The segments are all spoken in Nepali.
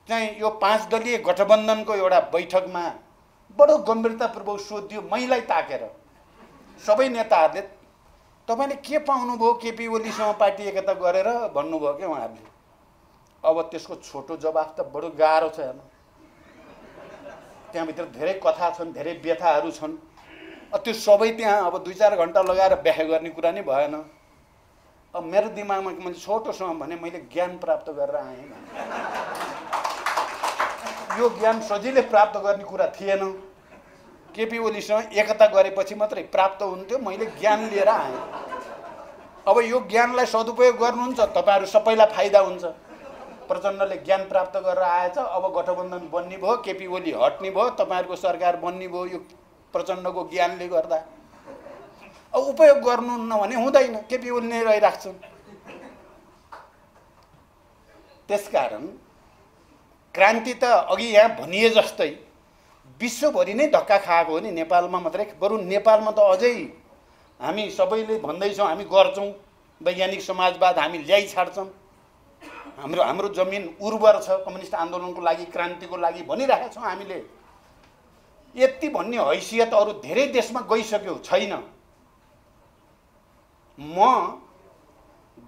चाहिँ यो 5 दलीय गठबन्धनको एउटा बैठकमा बडो गम्भीरतापूर्वक सोधियो मैलाई ताकेर सबै नेताहरूले तपाईले के पाउनुभयो केपी ओलीसँग पार्टी एकता गरेर भन्नुभयो के उहाँहरूले। अब त्यसको छोटो जवाफ त बडो गाह्रो छ हेर्नु। त्यहाँभित्र धेरै कथा छन्, धेरै व्यथाहरू छन्। त्यो सबै त्यहाँ अब 2-4 घण्टा लगाएर व्याख्या गर्ने कुरा नै भएन। अब मेरो दिमागमा मैले छोटोसँग भने मैले ज्ञान प्राप्त गरेर आएँ। यो ज्ञान सजिलै प्राप्त गर्ने कुरा थिएन। केपी ओलीसँग एकता गरेपछि मात्रै प्राप्त हुन्थ्यो। मैले ज्ञान लिएर आएँ। अब यो ज्ञानलाई सदुपयोग गर्नुहुन्छ तपाईहरु सबैलाई फाइदा हुन्छ। प्रचण्डले ज्ञान प्राप्त गरेर आएछ। अब गठबन्धन बन्ने भयो, केपी ओली हट्ने भयो, तपाईहरुको सरकार बन्ने भयो यो प्रचण्डको ज्ञानले गर्दा। अब उपयोग गर्नुहुन्न भने हुँदैन, केपी ओली नै रहिराख्छन्। त्यसकारण क्रान्ति त अघि यहाँ भनिए जस्तै विश्वभरि नै धक्का खाएको हो नि, नेपालमा मात्रै। बरु नेपालमा त अझै हामी सबैले भन्दैछौँ हामी गर्छौँ, वैज्ञानिक समाजवाद हामी ल्याइ छाड्छौँ, हाम्रो जमिन उर्वर छ कम्युनिस्ट आन्दोलनको लागि, क्रान्तिको लागि भनिरहेका छौँ हामीले। यति भन्ने हैसियत अरू धेरै देशमा गइसक्यो छैन। म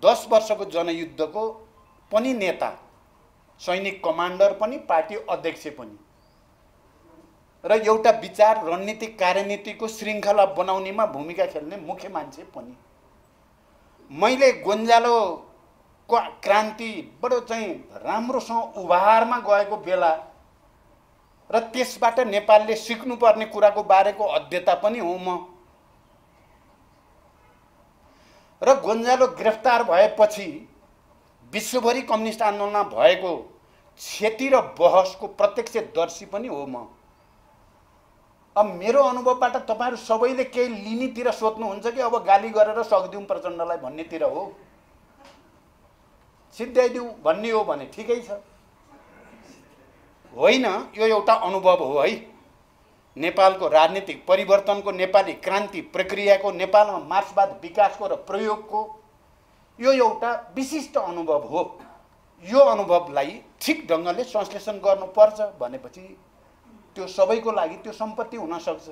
10 वर्षको जनयुद्धको पनि नेता, सैनिक कमान्डर पनि, पार्टी अध्यक्ष पनि, र एउटा विचार रणनीतिक कार्यनीतिको श्रृङ्खला बनाउनेमा भूमिका खेल्ने मुख्य मान्छे पनि। मैले गोन्जालोको क्रान्ति बडो चाहिँ राम्रोसँग उभारमा गएको बेला र त्यसबाट नेपालले सिक्नुपर्ने कुराको बारेको अध्येता पनि हुँ म। र गोन्जालो गिरफ्तार भएपछि विश्वभरि कम्युनिस्ट आन्दोलनमा भएको क्षति र बहसको प्रत्यक्षदर्शी पनि हो म। अब मेरो अनुभवबाट तपाईहरु सबैले केही लिनेतिर सोध्नुहुन्छ कि अब गाली गरेर सक्दिउँ प्रचण्डलाई भन्नेतिर हो? सिद्ध्याइदिउँ भन्ने हो भने ठिकै छ। होइन, यो एउटा अनुभव हो है। नेपालको राजनीतिक परिवर्तनको, नेपाली क्रान्ति प्रक्रियाको, नेपालमा मार्क्सवाद विकासको र प्रयोगको यो एउटा विशिष्ट अनुभव हो। यो अनुभवलाई ठिक ढङ्गले संश्लेषण गर्नुपर्छ भनेपछि त्यो सबैको लागि त्यो सम्पत्ति हुन सक्छ।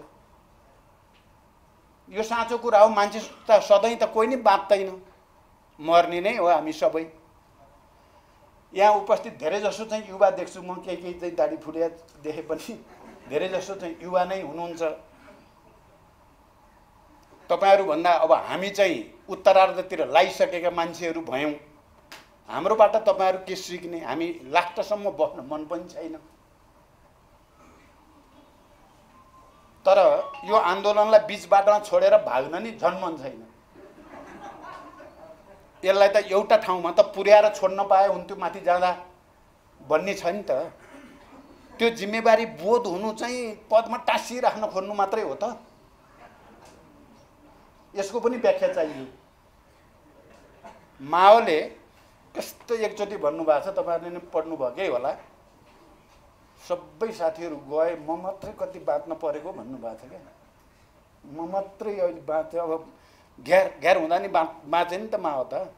यो साँचो कुरा हो। मान्छे त सधैँ त कोही नै बाँच्दैन, मर्ने नै हो हामी सबै। यहाँ उपस्थित धेरै जसो चाहिँ युवा देख्छु म, केही चाहिँ दाढी फुलिया देखे पनि धेरै जसो चाहिँ युवा नै हुनुहुन्छ। तपाईहरु भन्दा अब हामी चाहिँ उत्तरार्धतिर लागिसकेका मान्छेहरू भयौँ। हाम्रोबाट तपाईहरु के सिक्ने? हामी लास्टसम्म बस्न मन पनि छैन। तर यो आन्दोलनलाई बीचबाटमा छोडेर भाग्न नि झन् मन छैन। यसलाई त एउटा ठाउँमा त पुर्याएर छोड्न पाए हुन्थ्यो माथि जाँदा भन्ने छ नि त। त्यो जिम्मेवारी बोध हुनु चाहिँ पदमा टाँसिराख्न खोज्नु मात्रै हो त। यसको पनि व्याख्या चाहियो। माओले कस्तो एकचोटि भन्नुभएको छ, तपाईहरुले नि पढ्नु भएकै होला, सबै साथीहरू गए म मात्रै कति बाँच्न परेको भन्नुभएको छ क्या। म मात्रै अहिले बाँचे। अब घ्यार हुँदा नि बाँचे नि त माओ त।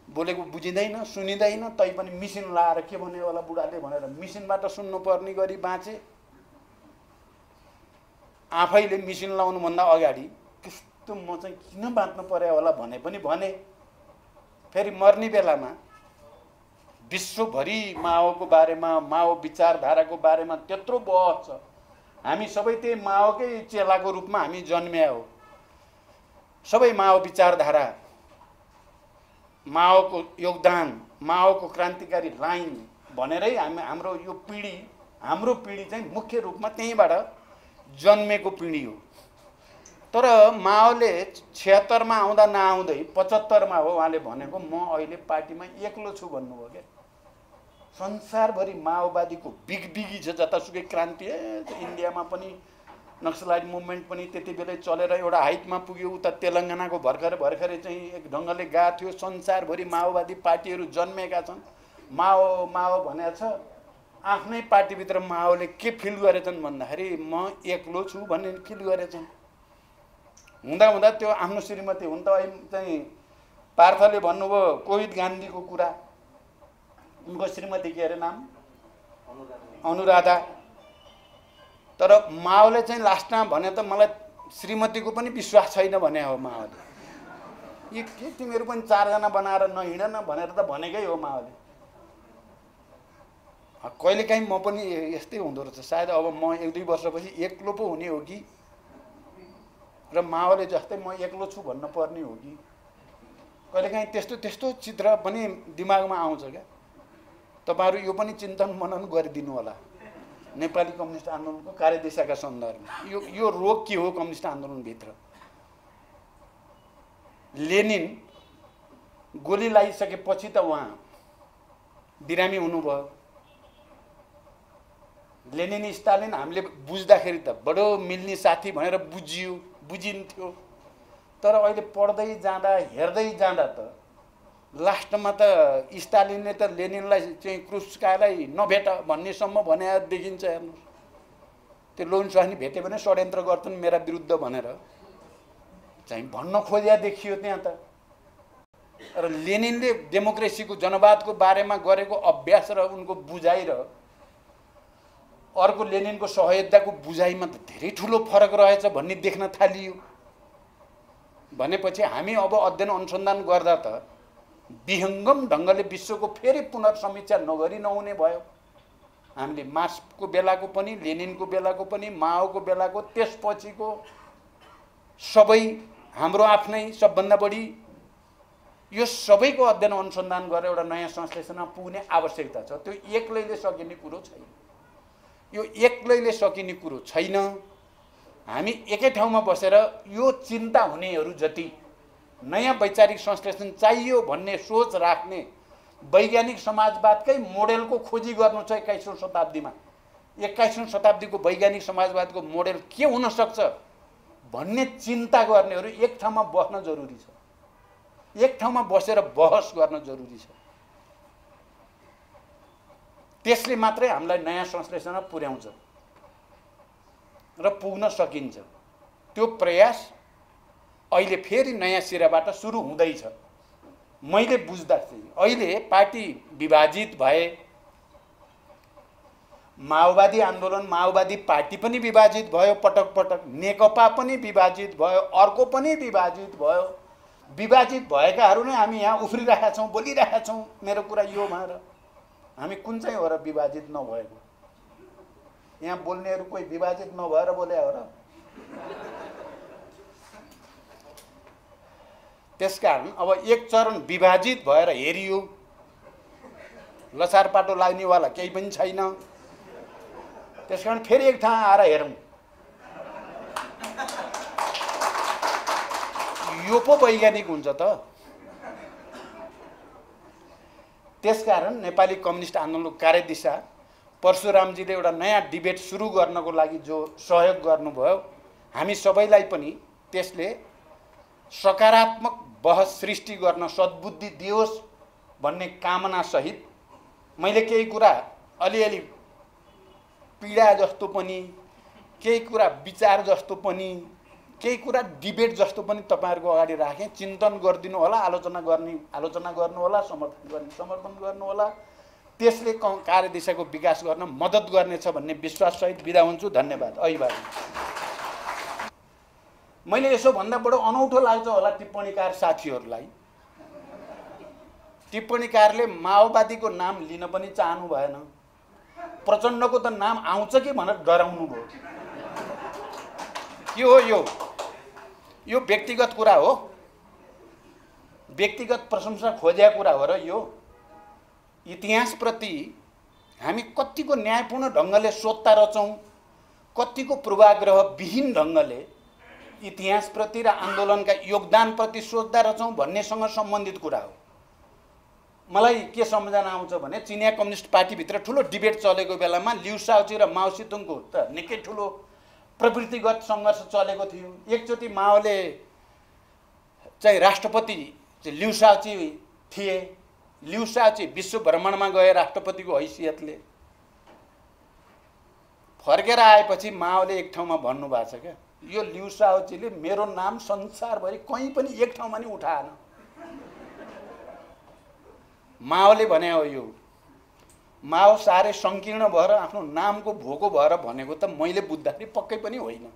बोलेको बुझिँदैन, सुनिँदैन, तै पनि मिसिन लाएर के भन्यो होला बुढाले भनेर मिसिनबाट सुन्नुपर्ने गरी बाँचे। आफैले मिसिन लाउनुभन्दा अगाडि कस्तो म चाहिँ किन बाँच्न पर्यो होला भने पनि भने। फेरि मर्ने बेलामा विश्वभरि माओको बारेमा, माओ विचारधाराको बारेमा त्यत्रो बहस छ। हामी सबै त्यही माओकै चेलाको रूपमा हामी जन्म्या हो। सबै माओ विचारधारा, माओको योगदान, माओको क्रान्तिकारी लाइन भनेरै हाम्रो यो पिढी, हाम्रो पिढी चाहिँ मुख्य रूपमा त्यहीँबाट जन्मेको पिढी हो। तर माओले 76 मा आउँदा नआउँदै 75 मा हो उहाँले भनेको म अहिले पार्टीमा एक्लो छु भन्नुभयो क्या। संसारभरि माओवादीको बिगबिगी छ, जतासुकै क्रान्ति। इन्डियामा पनि नक्सलाइट मुभमेन्ट पनि त्यति बेलै चलेर एउटा हाइटमा पुग्यो। उता तेलङ्गानाको भर्खरै चाहिँ एक ढङ्गले गएको थियो। संसारभरि माओवादी पार्टीहरू जन्मेका छन्। माओ माओ भनेको छ। आफ्नै पार्टीभित्र माओले के फिल गरेछन् भन्दाखेरि म एक्लो छु भन्ने फिल गरेछन्। हुँदा हुँदा त्यो आफ्नो श्रीमती हुन त चाहिँ पार्थले भन्नुभयो कोविद गान्धीको कुरा। उनको श्रीमती के अरे नाम? अनुराधा। तर माओले चाहिँ लास्टमा भने त मलाई श्रीमतीको पनि विश्वास छैन भने हो माओले। यो के तिमीहरू पनि 4 जना बनाएर नहिँड न भनेर त भनेकै हो माओले। कहिलेकाहीँ म पनि यस्तै हुँदो रहेछ, सायद अब म 1-2 वर्षपछि एक्लो पो हुने हो कि र माओले जस्तै म एक्लो छु भन्न पर्ने हो कि। कहिलेकाहीँ त्यस्तो चित्र पनि दिमागमा आउँछ क्या। तपाईहरु यो पनि चिन्तन मनन गरिदिनु होला नेपाली कम्युनिस्ट आन्दोलनको कार्यदिशाका सन्दर्भमा। यो रोग के हो कम्युनिस्ट आन्दोलनभित्र? लेनिन गोली लगाइसकेपछि त उहाँ बिरामी हुनुभयो। लेनिन स्टालिन हामीले बुझ्दाखेरि त बडो मिल्ने साथी भनेर बुझिन्थ्यो। तर अहिले पढ्दै जाँदा हेर्दै जाँदा त लास्टमा त स्टालिनले त लेनिनलाई चाहिँ क्रुस्कालाई नभेट भन्नेसम्म भने देखिन्छ। हेर्नुहोस्, त्यो लोन्सानी भेट्यो भने षड्यन्त्र गर्छन् मेरा विरुद्ध भनेर चाहिँ भन्न खोजिया देखियो त्यहाँ त। र लेनिनले डेमोक्रेसीको जनवादको बारेमा गरेको अभ्यास र उनको बुझाइ र अर्को लेनिनको सहयोगिताको बुझाइमा त धेरै ठुलो फरक रहेछ भन्ने देख्न थालियो। भनेपछि हामी अब अध्ययन अनुसन्धान गर्दा त विहङ्गम ढङ्गले विश्वको फेरि पुनर्समीक्षा नगरी नहुने भयो। हामीले मार्क्सको बेलाको पनि, लेनिनको बेलाको पनि, माओको बेलाको, त्यसपछिको सबै हाम्रो आफ्नै सबभन्दा बढी यो सबैको अध्ययन अनुसन्धान गरेर एउटा नयाँ संश्लेषणमा पुग्ने आवश्यकता छ। त्यो एक्लैले सकिने कुरो छैन। यो एक्लैले सकिने कुरो छैन। हामी एकै ठाउँमा बसेर यो चिन्ता हुनेहरू जति नयाँ वैचारिक संश्लेषण चाहियो भन्ने सोच राख्ने वैज्ञानिक समाजवादकै मोडेलको खोजी गर्नु छ 21औं शताब्दीमा। 21औं शताब्दीको वैज्ञानिक समाजवादको मोडेल के हुन सक्छ भन्ने चिन्ता गर्नेहरू एक ठाउँमा बस्न जरुरी छ। एक ठाउँमा बसेर बहस गर्न जरुरी छ। त्यसले मात्रै हामीलाई नयाँ संश्लेषणमा पुर्याउँछ र पुग्न सकिन्छ। त्यो प्रयास अहिले फेरि नयाँ सिराबाट सुरु हुँदैछ। मैले बुझ्दा चाहिँ अहिले पार्टी विभाजित भए, माओवादी आन्दोलन माओवादी पार्टी पनि विभाजित भयो, पटक पटक नेकपा पनि विभाजित भयो, अर्को पनि विभाजित भयो। विभाजित भएकाहरू नै हामी यहाँ उफ्रिरहेका छौँ, बोलिरहेका छौँ। मेरो कुरा यो भएर हामी कुन चाहिँ हो र विभाजित नभएको? यहाँ बोल्नेहरू कोही विभाजित नभएर बोले हो र? त्यसकारण अब एक चरण विभाजित भएर हेरियो, लसार पाटो लाग्नेवाला केही पनि छैन। त्यसकारण फेरि एक ठाउँ आएर हेरौँ। यो पो वैज्ञानिक हुन्छ त। त्यसकारण नेपाली कम्युनिस्ट आन्दोलनको कार्यदिशा परशुरामजीले एउटा नयाँ डिबेट सुरु गर्नको लागि जो सहयोग गर्नुभयो, हामी सबैलाई पनि त्यसले सकारात्मक बहस सृष्टि गर्न सद्बुद्धि दियोस् भन्ने कामना सहित मैले केही कुरा अलिअलि पीडा जस्तो पनि, केही कुरा विचार जस्तो पनि, केही कुरा डिबेट जस्तो पनि तपाईहरुको अगाडि राखेँ। चिन्तन गरिदिनु होला, आलोचना गर्नु होला, समर्थन गर्नु होला। त्यसले कार्यदिशाको विकास गर्न मद्दत गर्नेछ भन्ने विश्वास सहित बिदा हुन्छु। धन्यवाद। अभिवादन। मैले यसो भन्दा बडो अनौठो लाग्छ होला टिप्पणीकार साथीहरूलाई। टिप्पणीकारले माओवादीको नाम लिन पनि चाहनु भएन, प्रचण्डको त नाम आउँछ कि भनेर डराउनु भयो। के हो यो व्यक्तिगत कुरा हो, व्यक्तिगत प्रशंसा खोजेको कुरा हो र यो इतिहासप्रति हामी कतिको न्यायपूर्ण ढङ्गले सोध्ता रचौँ, कतिको पूर्वाग्रह विहीन ढङ्गले इतिहासप्रति र आन्दोलनका योगदानप्रति सोच्दा रचौँ भन्नेसँग सम्बन्धित कुरा हो। मलाई के सम्झना आउँछ भने चिनिया कम्युनिस्ट पार्टीभित्र ठुलो डिबेट चलेको बेलामा लिउ साओची र माओ सेतुङको त निकै ठुलो प्रवृत्तिगत सङ्घर्ष चलेको थियो। एकचोटि माओले चाहिँ राष्ट्रपति लिउ साओची थिए। लिउ साओची विश्व भ्रमणमा गए राष्ट्रपतिको हैसियतले। फर्केर आएपछि माओले एक ठाउँमा भन्नुभएको छ क्या, यो लिउ साओचीले मेरो नाम संसारभरि कहीँ पनि एक ठाउँमा नि उठाएन। माओले भने हो यो माओ साह्रै सङ्कीर्ण भएर आफ्नो नामको भोको भएर भनेको त मैले बुझ्दाखेरि पक्कै पनि होइन।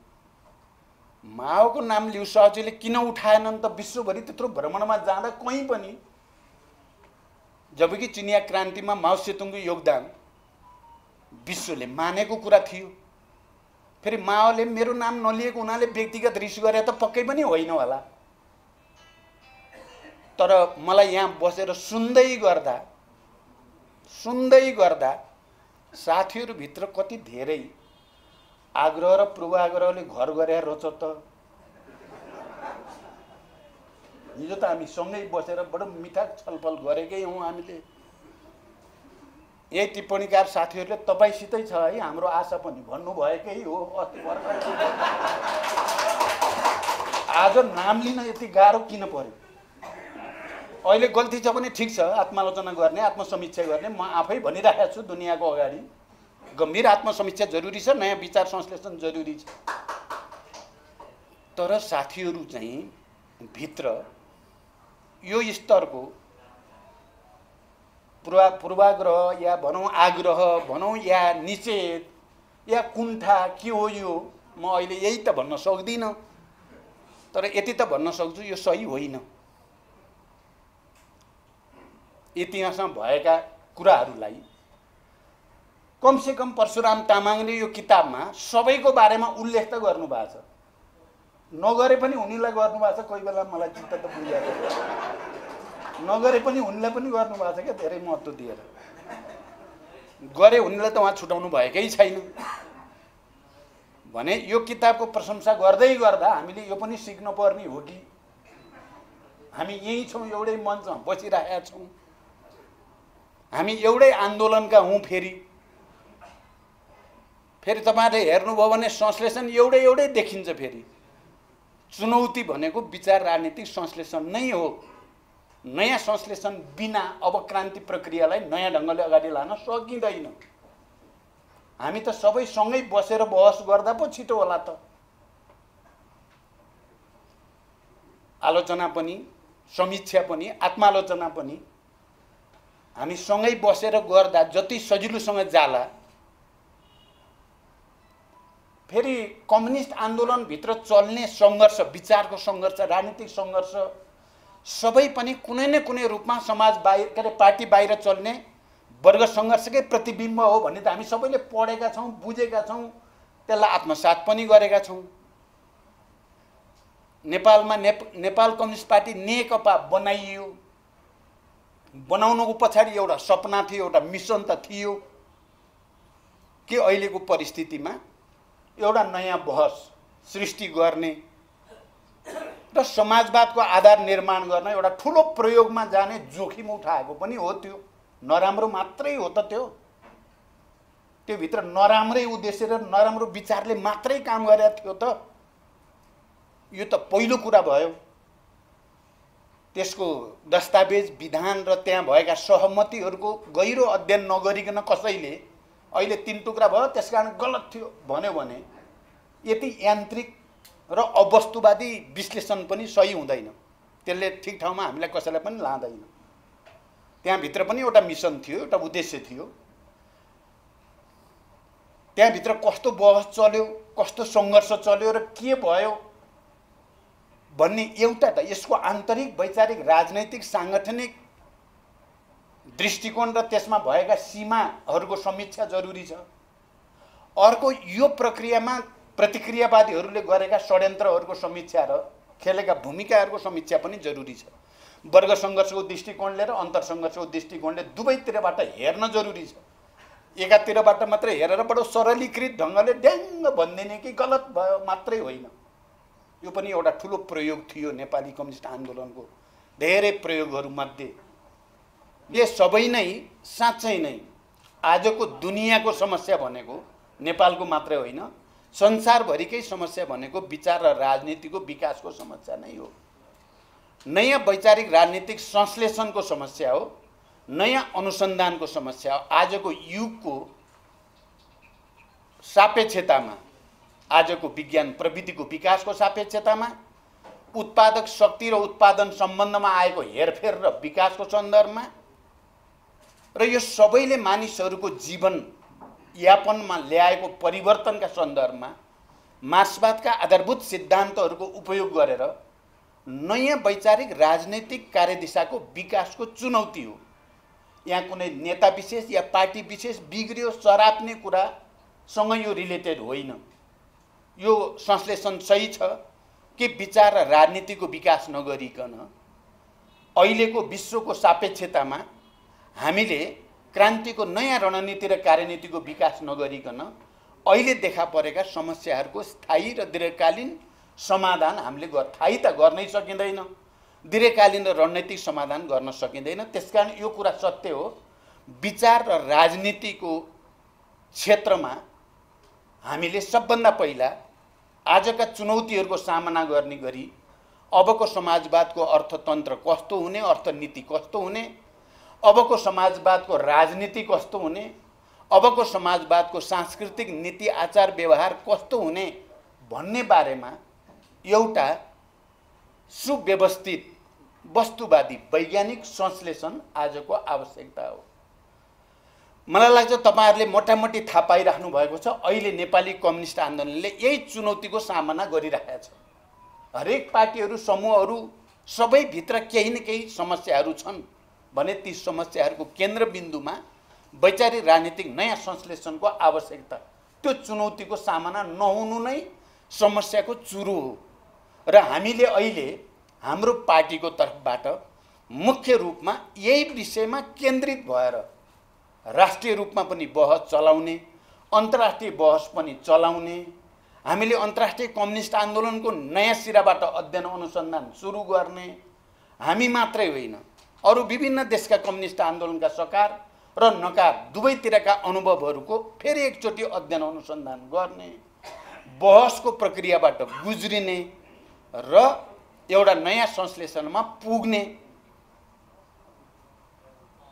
माओको नाम लिउ सहजीले किन उठाएनन् त? विश्वभरि त्यत्रो भ्रमणमा जाँदा कहीँ पनि, जबकि चिनिया क्रान्तिमा माओ सेतुङको योगदान विश्वले मानेको कुरा थियो। फेरि माओले मेरो नाम नलिएको हुनाले व्यक्तिगत रिस गरे त पक्कै पनि होइन होला। तर मलाई यहाँ बसेर सुन्दै गर्दा साथीहरूभित्र कति धेरै आग्रह र पूर्वाग्रहले घर गरे रहेछ त। हिजो त हामी सँगै बसेर बडो मिठा छलफल गरेकै हौँ हामीले। यही टिप्पणीकार साथीहरूले तपाईसितै छ है हाम्रो आशा पनि भन्नुभएकै हो। अस्ति भर्खर आज नाम लिन यति गाह्रो किन पर्यो? अहिले गल्ती छ भने ठिक छ, आत्मालोचना गर्ने, आत्मसमीक्षा गर्ने। म आफै भनिरहेको छु दुनियाँको अगाडि, गम्भीर आत्मसमीक्षा जरुरी छ, नयाँ विचार संश्लेषण जरुरी छ। तर साथीहरू चाहिँ भित्र यो स्तरको पूर्वाग्रह या भनौँ आग्रह भनौँ या निषेध या कुण्ठा के हो यो, म अहिले यही त भन्न सक्दिनँ। तर यति त भन्न सक्छु यो सही होइन। इतिहासमा भएका कुराहरूलाई कमसेकम परशुराम तामाङले यो किताबमा सबैको बारेमा उल्लेख त गर्नुभएको छ। नगरे पनि उनीलाई गर्नुभएको छ। कोही बेला मलाई चित्त त बुझिएको नगरे पनि उनीलाई पनि गर्नुभएको छ क्या, धेरै महत्त्व दिएर। गरे उनीलाई त उहाँ छुटाउनु भएकै छैन भने यो किताबको प्रशंसा गर्दै गर्दा हामीले यो पनि सिक्नुपर्ने हो कि हामी यही छौँ, एउटै मञ्चमा बसिरहेका छौँ, हामी एउटै आन्दोलनका हौँ। फेरि तपाईँहरूले हेर्नुभयो भने संश्लेषण एउटै देखिन्छ। फेरि चुनौती भनेको विचार राजनीतिक संश्लेषण नै हो। नयाँ संश्लेषण बिना अब क्रान्ति प्रक्रियालाई नयाँ ढङ्गले अगाडि लान सकिँदैन। हामी त सबै सँगै बसेर बहस गर्दा पो छिटो होला त। आलोचना पनि, समीक्षा पनि, आत्मालोचना पनि हामी सँगै बसेर गर्दा जति सजिलोसँग जाला। फेरि कम्युनिस्ट आन्दोलनभित्र चल्ने सङ्घर्ष, विचारको सङ्घर्ष, राजनीतिक सङ्घर्ष सबै पनि कुनै न कुनै रूपमा समाज बाहिर के अरे पार्टी बाहिर चल्ने वर्ग सङ्घर्षकै प्रतिबिम्ब हो भन्ने त हामी सबैले पढेका छौँ, बुझेका छौँ, त्यसलाई आत्मसात पनि गरेका छौँ। नेपालमा नेपाल कम्युनिस्ट पार्टी नेकपा बनाइयो। बनाउनुको पछाडि एउटा सपना थियो, एउटा मिसन त थियो कि अहिलेको परिस्थितिमा एउटा नयाँ बहस सृष्टि गर्ने र समाजवादको आधार निर्माण गर्न एउटा ठुलो प्रयोगमा जाने जोखिम उठाएको पनि हो। त्यो नराम्रो मात्रै हो त। त्यो भित्र नराम्रै उद्देश्य र नराम्रो विचारले मात्रै काम गरेको थियो त। यो त पहिलो कुरा भयो। त्यसको दस्तावेज, विधान र त्यहाँ भएका सहमतिहरूको गहिरो अध्ययन नगरिकन कसैले अहिले 3 टुक्रा भयो त्यसकारण गलत थियो भन्यो भने यति यान्त्रिक र अवस्तुवादी विश्लेषण पनि सही हुँदैन। त्यसले ठिक ठाउँमा हामीलाई कसैलाई पनि लाँदैन। त्यहाँभित्र पनि एउटा मिसन थियो, एउटा उद्देश्य थियो। त्यहाँभित्र कस्तो बहस चल्यो, कस्तो सङ्घर्ष चल्यो र के भयो भन्ने एउटा त यसको आन्तरिक वैचारिक राजनैतिक साङ्गठनिक दृष्टिकोण र त्यसमा भएका सीमाहरूको समीक्षा जरुरी छ। अर्को यो प्रक्रियामा प्रतिक्रियावादीहरूले गरेका षड्यन्त्रहरूको समीक्षा र खेलेका भूमिकाहरूको समीक्षा पनि जरुरी छ। वर्ग सङ्घर्षको दृष्टिकोणले र अन्तरसङ्घर्षको दृष्टिकोणले दुवैतिरबाट हेर्न जरुरी छ। एकातिरबाट मात्रै हेरेर बडो सरलीकृत ढङ्गले ड्याङ्ग भनिदिने कि गलत भयो मात्रै होइन। यो पनि एउटा ठुलो प्रयोग थियो नेपाली कम्युनिस्ट आन्दोलनको धेरै प्रयोगहरूमध्ये। यो सबै नै साँच्चै नै आजको दुनियाँको समस्या भनेको नेपालको मात्रै होइन, संसारभरिकै समस्या भनेको विचार र राजनीतिको विकासको समस्या नै हो। नयाँ वैचारिक राजनीतिक संश्लेषणको समस्या हो, नयाँ अनुसन्धानको समस्या हो। आजको युगको सापेक्षतामा, आजको विज्ञान प्रविधिको विकासको सापेक्षतामा, उत्पादक शक्ति र उत्पादन सम्बन्धमा आएको हेरफेर र विकासको सन्दर्भमा र यो सबैले मानिसहरूको जीवन यापनमा ल्याएको परिवर्तनका सन्दर्भमा मार्क्सवादका आधारभूत सिद्धान्तहरूको उपयोग गरेर नयाँ वैचारिक राजनैतिक कार्यदिशाको विकासको चुनौती हो। यहाँ कुनै नेता विशेष या पार्टी विशेष बिग्रियो सराप्ने कुरासँग यो रिलेटेड होइन। यो संश्लेषण सही छ कि विचार र राजनीतिको विकास नगरिकन अहिलेको विश्वको सापेक्षतामा हामीले क्रान्तिको नयाँ रणनीति र कार्यनीतिको विकास नगरिकन अहिले देखा परेका समस्याहरूको स्थायी र दीर्घकालीन समाधान हामीले स्थायी त गर्नै सकिँदैन, दीर्घकालीन र रणनीतिक समाधान गर्न सकिँदैन। त्यसकारण यो कुरा सत्य हो, विचार र राजनीतिको क्षेत्रमा हामीले सबभन्दा पहिला आजका चुनौतीहरूको सामना गर्ने गरी अबको समाजवादको अर्थतन्त्र कस्तो हुने, अर्थनीति कस्तो हुने, अबको समाजवादको राजनीति कस्तो हुने, अबको समाजवादको सांस्कृतिक नीति आचार व्यवहार कस्तो हुने भन्ने बारेमा एउटा सुव्यवस्थित वस्तुवादी वैज्ञानिक संश्लेषण आजको आवश्यकता हो। मलाई लाग्छ तपाईहरुले मोटामोटी थाहा पाइराख्नु भएको छ, अहिले नेपाली कम्युनिस्ट आन्दोलनले यही चुनौतीको सामना गरिरहेको छ। हरेक पार्टीहरू समूहहरू सबैभित्र केही न केही समस्याहरू छन् भने ती समस्याहरूको केन्द्रबिन्दुमा वैचारिक राजनीतिक नयाँ संश्लेषणको आवश्यकता, त्यो चुनौतीको सामना नहुनु नै समस्याको चुरो हो। र हामीले अहिले हाम्रो पार्टीको तर्फबाट मुख्य रूपमा यही विषयमा केन्द्रित भएर राष्ट्रिय रूपमा पनि बहस चलाउने, अन्तर्राष्ट्रिय बहस पनि चलाउने, हामीले अन्तर्राष्ट्रिय कम्युनिस्ट आन्दोलनको नयाँ सिराबाट अध्ययन अनुसन्धान सुरु गर्ने, हामी मात्रै होइन अरू विभिन्न देशका कम्युनिस्ट आन्दोलनका सकार र नकार दुवैतिरका अनुभवहरूको फेरि एकचोटि अध्ययन अनुसन्धान गर्ने, बहसको प्रक्रियाबाट गुज्रिने र एउटा नयाँ संश्लेषणमा पुग्ने,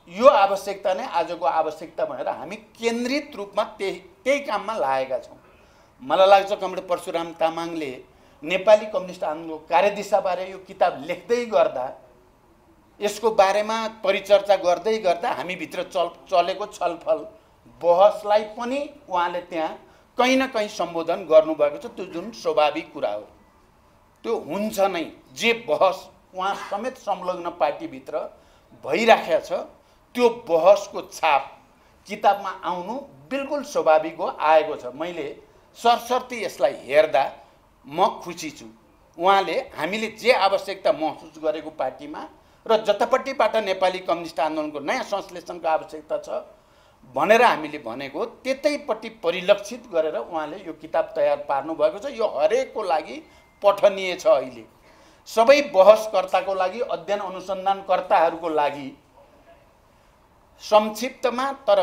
यो आवश्यकता नै आजको आवश्यकता भनेर हामी केन्द्रित रूपमा त्यही काममा लागेका छौँ। मलाई लाग्छ कमरेड परशुराम तामाङले नेपाली कम्युनिस्ट आन्दोलनको कार्यदिशाबारे यो किताब लेख्दै गर्दा, यसको बारेमा परिचर्चा गर्दै गर्दा हामीभित्र चलेको छलफल बहसलाई पनि उहाँले त्यहाँ कहीँ न कहीँ सम्बोधन गर्नुभएको छ। त्यो जुन स्वाभाविक कुरा हो, त्यो हुन्छ नै। जे बहस उहाँ समेत संलग्न पार्टीभित्र भइराखेको छ, त्यो बहसको छाप किताबमा आउनु बिल्कुल स्वाभाविक हो, आएको छ। मैले सरसर्ती यसलाई हेर्दा म खुसी छु। उहाँले हामीले जे आवश्यकता महसुस गरेको पार्टीमा र जतापट्टिबाट नेपाली कम्युनिस्ट आन्दोलनको नयाँ संश्लेषणको आवश्यकता छ भनेर हामीले भनेको त्यतैपट्टि परिलक्षित गरेर उहाँले यो किताब तयार पार्नु भएको छ। यो हरेकको लागि पठनीय छ। अहिले सबै बहसकर्ताको लागि, अध्ययन अनुसन्धानकर्ताहरूको लागि संक्षिप्तमा तर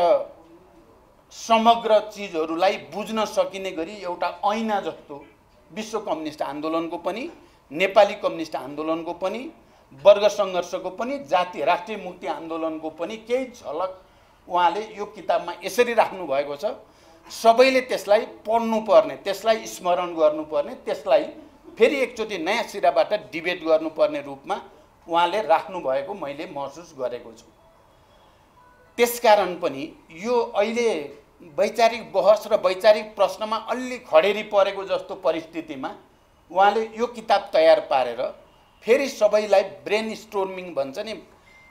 समग्र चीजहरूलाई बुझ्न सकिने गरी एउटा ऐना जस्तो विश्व कम्युनिस्ट आन्दोलनको पनि, नेपाली कम्युनिस्ट आन्दोलनको पनि, वर्ग सङ्घर्षको पनि, जातीय राष्ट्रिय मुक्ति आन्दोलनको पनि केही झलक उहाँले यो किताबमा यसरी राख्नु भएको छ। सबैले त्यसलाई पढ्नुपर्ने, त्यसलाई स्मरण गर्नुपर्ने, त्यसलाई फेरि एकचोटि नयाँ सिराबाट डिबेट गर्नुपर्ने रूपमा उहाँले राख्नु भएको मैले महसुस गरेको छु। त्यसकारण पनि यो अहिले वैचारिक बहस र वैचारिक प्रश्नमा अलि खडेरी परेको जस्तो परिस्थितिमा उहाँले यो किताब तयार पारेर फेरि सबैलाई ब्रेन स्टोर्मिङ भन्छ नि,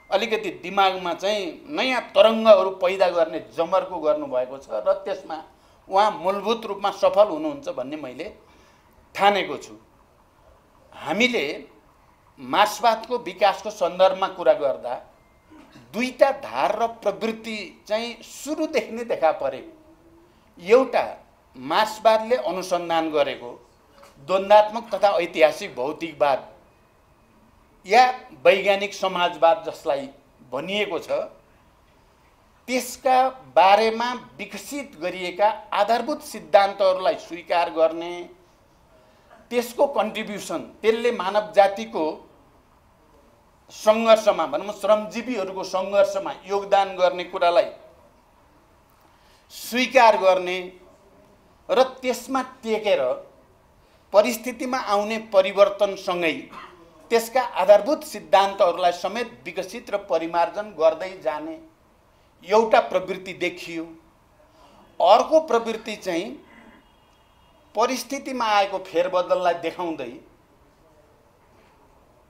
अलिकति दिमागमा चाहिँ नयाँ तरङ्गहरू पैदा गर्ने जमर्को गर्नुभएको छ र त्यसमा उहाँ मूलभूत रूपमा सफल हुनुहुन्छ भन्ने मैले ठानेको छु। हामीले मार्क्सवादको विकासको सन्दर्भमा कुरा गर्दा दुईटा धार र प्रवृत्ति चाहिँ सुरुदेखि नै देखा परे। एउटा मार्क्सवादले अनुसन्धान गरेको द्वन्द्वात्मक तथा ऐतिहासिक भौतिकवाद या वैज्ञानिक समाजवाद जसलाई भनिएको छ, त्यसका बारेमा विकसित गरिएका आधारभूत सिद्धान्तहरूलाई स्वीकार गर्ने, त्यसको कन्ट्रिब्युसन, त्यसले मानव जातिको सङ्घर्षमा, भनौँ श्रमजीवीहरूको सङ्घर्षमा योगदान गर्ने कुरालाई स्वीकार गर्ने र त्यसमा टेकेर परिस्थितिमा आउने परिवर्तनसँगै त्यसका आधारभूत सिद्धान्तहरूलाई समेत विकसित र परिमार्जन गर्दै जाने, एउटा प्रवृत्ति देखियो। अर्को प्रवृत्ति चाहिँ परिस्थितिमा आएको फेरबदललाई देखाउँदै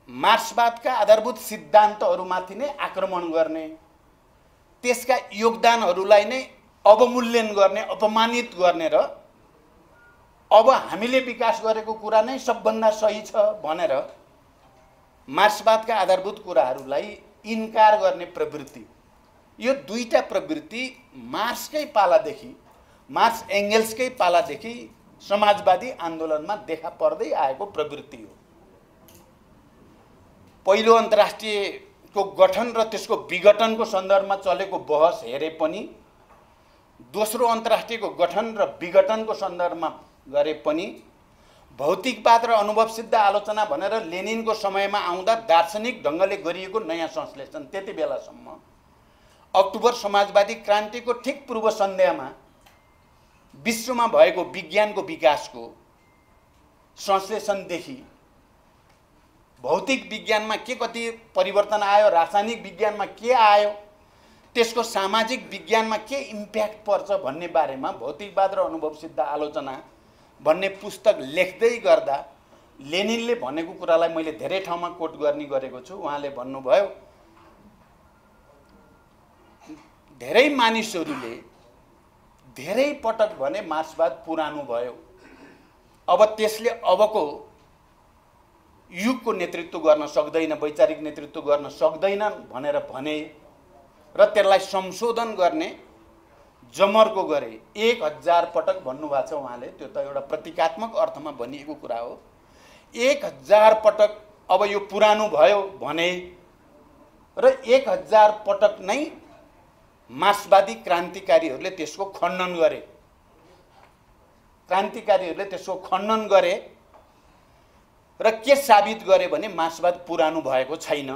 मार्क्सवादका आधारभूत सिद्धान्तहरूमाथि नै आक्रमण गर्ने, त्यसका योगदानहरूलाई नै अवमूल्यन गर्ने, अपमानित गर्ने र अब हामीले विकास गरेको कुरा नै सबभन्दा सही छ भनेर मार्क्सवादका आधारभूत कुराहरूलाई इन्कार गर्ने प्रवृत्ति, यो दुईटा प्रवृत्ति मार्क्सकै पालादेखि, मार्क्स एङ्गेल्सकै पालादेखि समाजवादी आन्दोलनमा देखा पर्दै आएको प्रवृत्ति हो। पहिलो अन्तर्राष्ट्रियको गठन र त्यसको विघटनको सन्दर्भमा चलेको बहस हेरे पनि, दोस्रो अन्तर्राष्ट्रियको गठन र विघटनको सन्दर्भमा गरे पनि, भौतिकवाद र अनुभवसिद्ध आलोचना भनेर लेनिनको समयमा आउँदा दार्शनिक ढङ्गले गरिएको नयाँ संश्लेषण, त्यति बेलासम्म अक्टोबर समाजवादी क्रान्तिको ठिक पूर्व सन्ध्यामा विश्वमा भएको विज्ञानको विकासको संश्लेषणदेखि भौतिक विज्ञानमा के कति परिवर्तन आयो, रासायनिक विज्ञानमा के आयो, त्यसको सामाजिक विज्ञानमा के इम्प्याक्ट पर्छ भन्ने बारेमा भौतिकवाद र अनुभवसिद्ध आलोचना भन्ने पुस्तक लेख्दै गर्दा लेनिनले भनेको कुरालाई मैले धेरै ठाउँमा कोट गर्ने गरेको छु। उहाँले भन्नुभयो, धेरै मानिसहरूले धेरै पटक भने मार्क्सवाद पुरानो भयो, अब त्यसले अबको युगको नेतृत्व गर्न सक्दैन, वैचारिक नेतृत्व गर्न सक्दैन भनेर भने र त्यसलाई संशोधन गर्ने जमर्को गरे। 1000 पटक भन्नुभएको छ उहाँले, त्यो त एउटा प्रतीकात्मक अर्थमा भनिएको कुरा हो। 1000 पटक अब यो पुरानो भयो भने र 1000 पटक नै मार्क्सवादी क्रान्तिकारीहरूले त्यसको खण्डन गरे, क्रान्तिकारीहरूले त्यसको खण्डन गरे र के साबित गरे भने मार्क्सवाद पुरानो भएको छैन,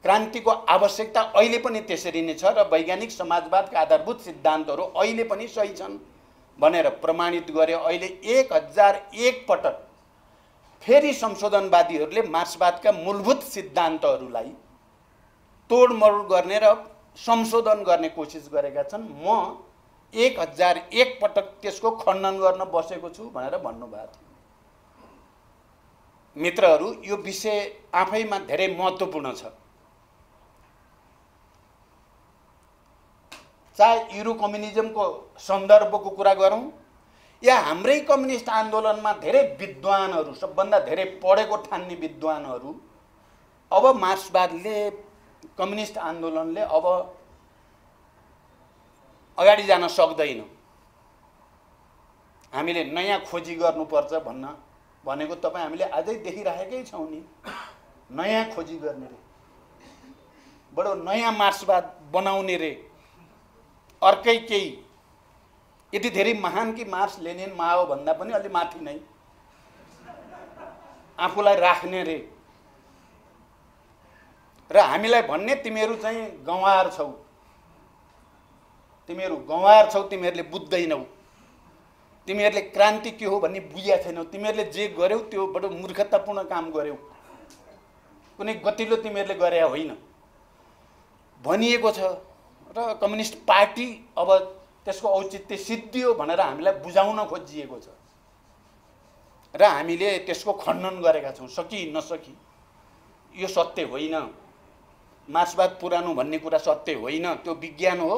क्रान्तिको आवश्यकता अहिले पनि त्यसरी नै छ र वैज्ञानिक समाजवादका आधारभूत सिद्धान्तहरू अहिले पनि सही छन् भनेर प्रमाणित गरे। अहिले 1001 पटक फेरि संशोधनवादीहरूले मार्क्सवादका मूलभूत सिद्धान्तहरूलाई तोडमोड गर्ने र संशोधन गर्ने कोसिस गरेका छन्। म 1001 पटक त्यसको खण्डन गर्न बसेको छु भनेर भन्नुभएको थियो। मित्रहरू, यो विषय आफैमा धेरै महत्त्वपूर्ण छ। चाहे युरो कम्युनिजमको सन्दर्भको कुरा गरौँ या हाम्रै कम्युनिस्ट आन्दोलनमा धेरै विद्वानहरू, सबभन्दा धेरै पढेको ठान्ने विद्वानहरू अब मार्क्सवादले, कम्युनिस्ट आन्दोलनले अब अगाडि जान सक्दैन, हामीले नयाँ खोजी गर्नुपर्छ भनेको तपाईँ हामीले अझै देखिरहेकै छौँ नि। नयाँ खोजी गर्ने रे, बडो नयाँ मार्क्सवाद बनाउने रे, अर्कै केही, यति धेरै महान कि मार्क्स लेनिन माओ भन्दा पनि अलि माथि नै आफूलाई राख्ने रे र हामीलाई भन्ने तिमीहरू चाहिँ गँवार छौ, तिमीहरू गँवार छौ, तिमीहरूले बुझ्दैनौ, तिमीहरूले क्रान्ति के हो भन्ने बुझेका छैनौ, तिमीहरूले जे गर्यौ त्यो बडो मूर्खतापूर्ण काम गर्यौ, कुनै गतिलो तिमीहरूले गरे होइन भनिएको छ र कम्युनिस्ट पार्टी अब त्यसको औचित्य सिद्धियो भनेर हामीलाई बुझाउन खोजिएको छ र हामीले त्यसको खण्डन गरेका छौँ, सकी नसकी। यो सत्य होइन, मार्क्सवाद पुरानो भन्ने कुरा सत्य होइन, त्यो विज्ञान हो।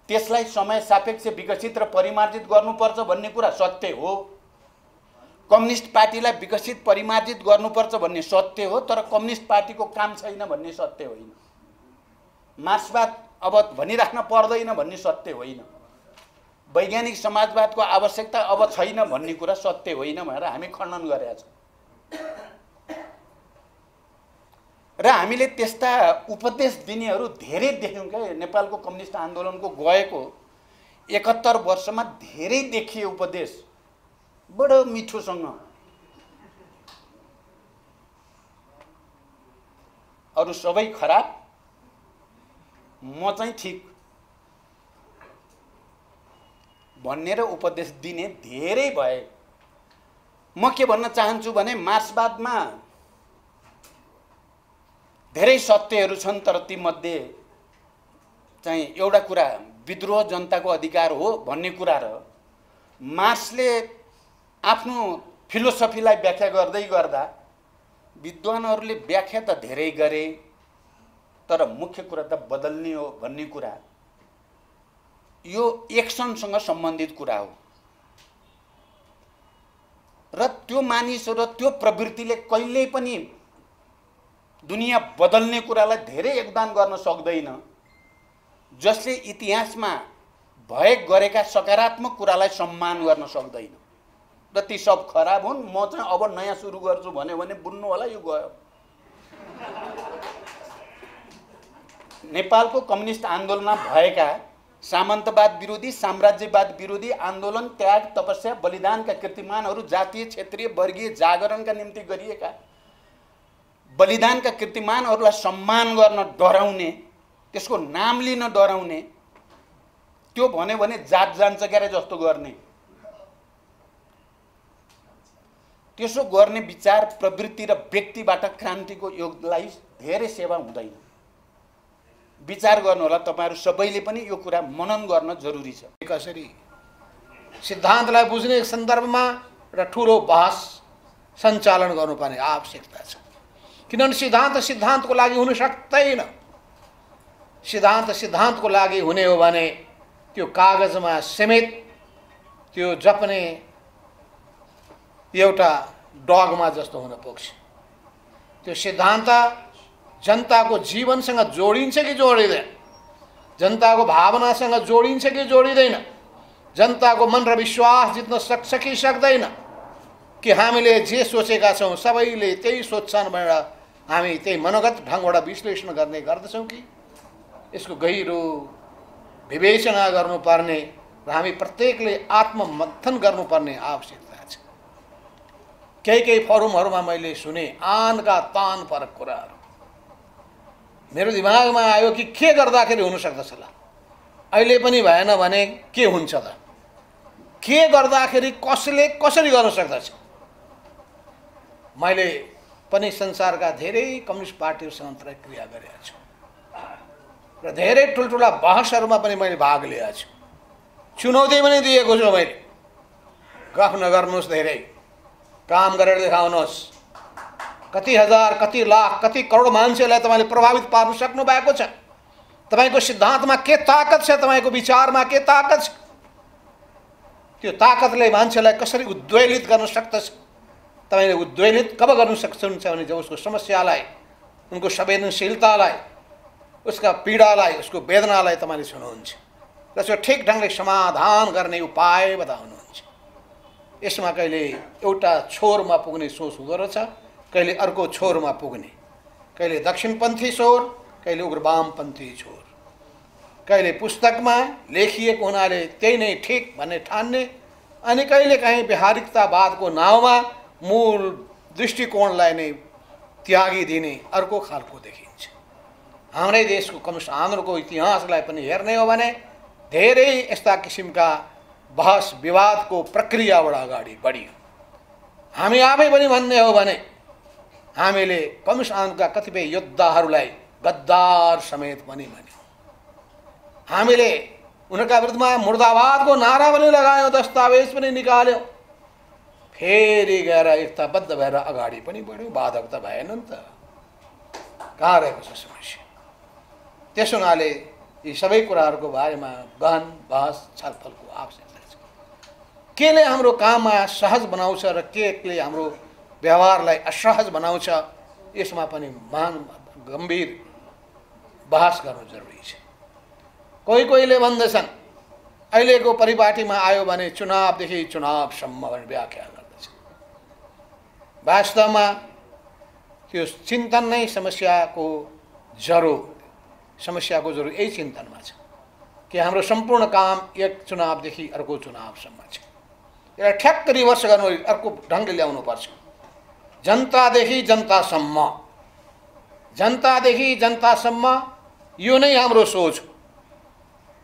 त्यसलाई समय सापेक्ष विकसित र परिमार्जित गर्नुपर्छ भन्ने कुरा सत्य हो। कम्युनिस्ट पार्टीलाई विकसित परिमार्जित गर्नुपर्छ भन्ने सत्य हो, तर कम्युनिस्ट पार्टीको काम छैन भन्ने सत्य होइन। मार्क्सवाद अब भनिराख्न पर्दैन भन्ने सत्य होइन। वैज्ञानिक समाजवादको आवश्यकता अब छैन भन्ने कुरा सत्य होइन भनेर हामी खण्डन गरेका छौँ र हामीले त्यस्ता उपदेश दिनेहरू धेरै देख्यौँ क्या। नेपालको कम्युनिस्ट आन्दोलनको गएको 71 वर्षमा धेरै देखिए उपदेश, बडो मिठोसँग। अरू सबै खराब, म चाहिँ ठिक भन्ने र उपदेश दिने धेरै भए। म के भन्न चाहन्छु भने मार्क्सवादमा धेरै सत्यहरू छन्, तर तीमध्ये चाहिँ एउटा कुरा विद्रोह जनताको अधिकार हो भन्ने कुरा र मार्क्सले आफ्नो फिलोसफीलाई व्याख्या गर्दै गर्दा विद्वानहरूले व्याख्या त धेरै गरे तर मुख्य कुरा त बदल्ने हो भन्ने कुरा यो एक्सनसँग सम्बन्धित कुरा हो र त्यो मानिस र त्यो प्रवृत्तिले कहिल्यै पनि दुनिया बदल्ने कुरालाई धेरै योगदान गर्न सक्दैन जसले इतिहासमा भए गरेका सकारात्मक कुरालाई सम्मान गर्न सक्दैन र ती सब खराब हुन्। म चाहिँ अब नयाँ सुरु गर्छु भन्यो भने बुझ्नु होला यो गयो। नेपालको कम्युनिस्ट आन्दोलनमा भएका सामन्तवाद विरोधी साम्राज्यवाद विरोधी आन्दोलन त्याग तपस्या बलिदानका कीर्तिमानहरू जातीय क्षेत्रीय वर्गीय जागरणका निम्ति गरिएका बलिदानका कीर्तिमानहरूलाई सम्मान गर्न डराउने त्यसको नाम लिन डराउने त्यो भन्यो भने जात जान्छ क्यारे जस्तो गर्ने त्यसो गर्ने विचार प्रवृत्ति र व्यक्तिबाट क्रान्तिको योगलाई धेरै सेवा हुँदैन। विचार गर्नु होला तपाईहरु सबैले पनि यो कुरा मनन गर्न जरुरी छ। कसरी सिद्धान्तलाई बुझ्ने सन्दर्भमा र ठूलो बहस सञ्चालन गर्नुपर्ने आवश्यकता छ किनभने सिद्धान्त सिद्धान्तको लागि हुन सक्दैन। सिद्धान्त सिद्धान्तको लागि हुने हो भने त्यो कागजमा समेत त्यो जप्ने एउटा डगमा जस्तो हुन पुग्छ। त्यो सिद्धान्त जनताको जीवनसँग जोडिन्छ कि जोडिँदैन, जनताको भावनासँग जोडिन्छ कि जोडिँदैन, जनताको मन र विश्वास जित्न सक्छ कि सक्दैन, कि हामीले जे सोचेका छौँ सबैले त्यही सोच्छन् भनेर हामी त्यही मनोगत ढङ्गबाट विश्लेषण गर्ने गर्दछौँ कि यसको गहिरो विवेचना गर्नुपर्ने र हामी प्रत्येकले आत्ममन्थन गर्नुपर्ने आवश्यकता छ। केही फोरमहरूमा मैले सुने आनका तान परक कुराहरू मेरो दिमागमा आयो कि के गर्दाखेरि हुन सक्दछ ल, अहिले पनि भएन भने के हुन्छ त, के गर्दाखेरि कसले कसरी गर्न सक्दछ। मैले पनि संसारका धेरै कम्युनिस्ट पार्टीहरूसँग अन्तर्क्रिया गरेका छु र धेरै ठुल्ठुला बहसहरूमा पनि मैले भाग लिएको छु। चुनौती पनि दिएको छु मैले, गफ नगर्नुहोस्, धेरै काम गरेर देखाउनुहोस्, कति हजार कति लाख कति करोड मान्छेलाई तपाईँले प्रभावित पार्न सक्नु भएको छ, तपाईँको सिद्धान्तमा के ताकत छ, तपाईँको विचारमा के ताकत छ, त्यो ताकतले मान्छेलाई कसरी उद्वेलित गर्न सक्दछ। तपाईँले उद्वेलित कब गर्न सक्नुहुन्छ भने जब उसको समस्यालाई, उनको संवेदनशीलतालाई, उसका पीडालाई, उसको वेदनालाई तपाईँले सुन्नुहुन्छ र यसको ठिक ढङ्गले समाधान गर्ने उपाय बताउनुहुन्छ। यसमा कहिले एउटा छोरमा पुग्ने सोच हुँदो रहेछ, कहिले अर्को छोरमा पुग्ने, कहिले दक्षिणपन्थी छोर, कहिले उग्रवामपन्थी छोर, कहिले पुस्तकमा लेखिएको हुनाले त्यही नै ठिक भन्ने ठान्ने, अनि कहिले काहीँ व्यावहारिकतावादको नाउँमा मूल दृष्टिकोणलाई नै त्यागिदिने अर्को खालको देखिन्छ। हाम्रै देशको कम्युनिस्ट आन्दोलनको इतिहासलाई पनि हेर्ने हो भने धेरै यस्ता किसिमका बहस विवादको प्रक्रियाबाट अगाडि बढियो। हामी आफै पनि भन्ने हो भने हामीले कम्युनिस्ट आन्दोलनका कतिपय योद्धाहरूलाई गद्दार समेत पनि भन्यौँ। हामीले उनका विरुद्धमा मुर्दाबादको नारा पनि लगायौँ, दस्तावेज पनि निकाल्यौँ, फेरि गएर एकताबद्ध भएर अगाडि पनि बढ्यौँ। बाधक त भएन नि त, कहाँ रहेको छ समस्या। त्यस हुनाले यी सबै कुराहरूको बारेमा गहन बहस छलफलको आवश्यकता छ। केले हाम्रो काममा सहज बनाउँछ र केले हाम्रो व्यवहारलाई असहज बनाउँछ, यसमा पनि महान गम्भीर बहस गर्नु जरुरी छ। कोहीले भन्दछन् अहिलेको परिपाटीमा आयो भने चुनावदेखि चुनावसम्म भनेर व्याख्या गर्दछ। वास्तवमा त्यो चिन्तन नै समस्याको जरो यही चिन्तनमा छ कि हाम्रो सम्पूर्ण काम एक चुनावदेखि अर्को चुनावसम्म छ। यसलाई ठ्याक्क रिभर्स गर्नु, अर्को ढङ्गले ल्याउनुपर्छ। जनतादेखि जनतासम्म, जनतादेखि जनतासम्म, यो नै हाम्रो सोच हो।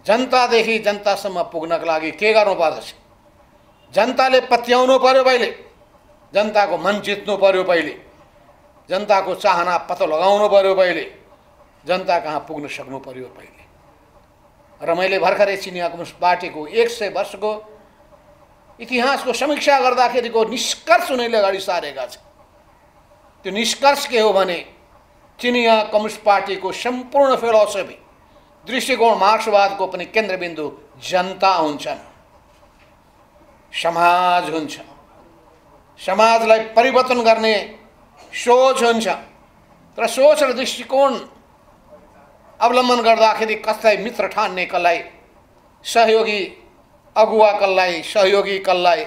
जनतादेखि जनतासम्म पुग्नका लागि के गर्नुपर्दछ? जनताले पत्याउनु पर्यो, पहिले जनताको मन जित्नु पर्यो, पहिले जनताको चाहना पत्तो लगाउनु पर्यो, पहिले जनता कहाँ पुग्न सक्नु पर्यो, पहिले र मैले भर्खरै चिनिया कम्युनिस्ट पार्टीको 100 वर्षको इतिहासको समीक्षा गर्दाखेरिको निष्कर्ष उनीहरूले अगाडि सारेका छन्। त्यो निष्कर्ष के हो भने चिनिया कम्युनिस्ट पार्टीको सम्पूर्ण फिलोसफी दृष्टिकोण मार्क्सवादको पनि केन्द्रबिन्दु जनता हुन्छन्, समाज हुन्छ, समाजलाई परिवर्तन गर्ने सोच हुन्छ। तर सोच र दृष्टिकोण अवलम्बन गर्दाखेरि कसलाई मित्र ठान्ने, कसलाई सहयोगी अगुवा, कसलाई सहयोगी, कसलाई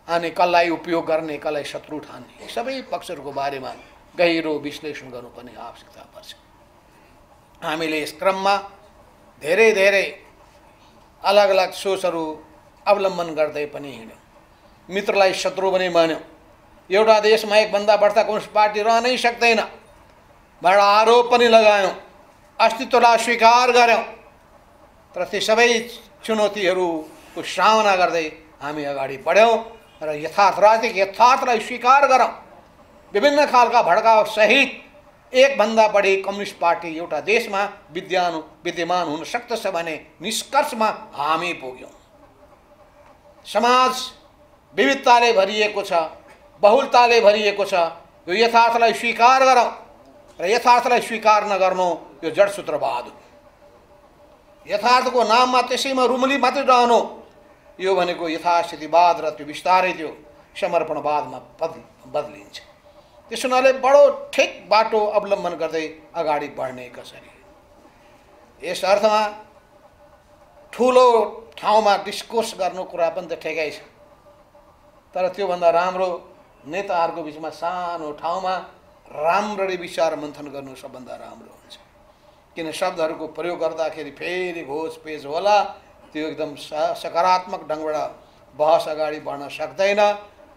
अनि कसलाई उपयोग गर्ने, कसलाई शत्रु ठान्ने, सबै पक्षहरूको बारेमा गहिरो विश्लेषण गर्नुपर्ने आवश्यकता पर्छ। हामीले यस क्रममा धेरै धेरै अलग अलग सोचहरू अवलम्बन गर्दै पनि हिँड्यौँ। मित्रलाई शत्रु पनि मान्यौँ। एउटा देशमा एकभन्दा बढ्ता कम्युनिस्ट पार्टी रहनै सक्दैन भनेर आरोप पनि लगायौँ, अस्तित्वलाई स्वीकार गऱ्यौँ। तर ती सबै चुनौतीहरूको सामना गर्दै हामी अगाडि बढ्यौँ र राजनीतिक यथार्थलाई स्वीकार गरौँ। विभिन्न खालका भड्काउ सहित एकभन्दा बढी कम्युनिस्ट पार्टी एउटा देशमा विद्यमान हुन सक्दछ भने निष्कर्षमा हामी पुग्यौँ। समाज विविधताले भरिएको छ, बहुलताले भरिएको छ। यो यथार्थलाई स्वीकार गरौँ र यथार्थलाई स्वीकार नगर्नु यो जडसूत्रवाद हो। यथार्थको नाममा त्यसैमा रुमली मात्रै रहनु यो भनेको यथास्थितिवाद र त्यो बिस्तारै त्यो समर्पणवादमा बदलिन्छ। त्यसो हुनाले बडो ठिक बाटो अवलम्बन गर्दै अगाडि बढ्ने कसरी, यस अर्थमा ठुलो ठाउँमा डिस्कोर्स गर्नु कुरा पनि त ठिकै छ, तर त्योभन्दा राम्रो नेताहरूको बिचमा सानो ठाउँमा राम्ररी विचार मन्थन गर्नु सबभन्दा राम्रो हुन्छ। किन शब्दहरूको प्रयोग गर्दाखेरि फेरि घोचपेच होला, त्यो एकदम सकारात्मक ढङ्गबाट बहस अगाडि बढ्न सक्दैन।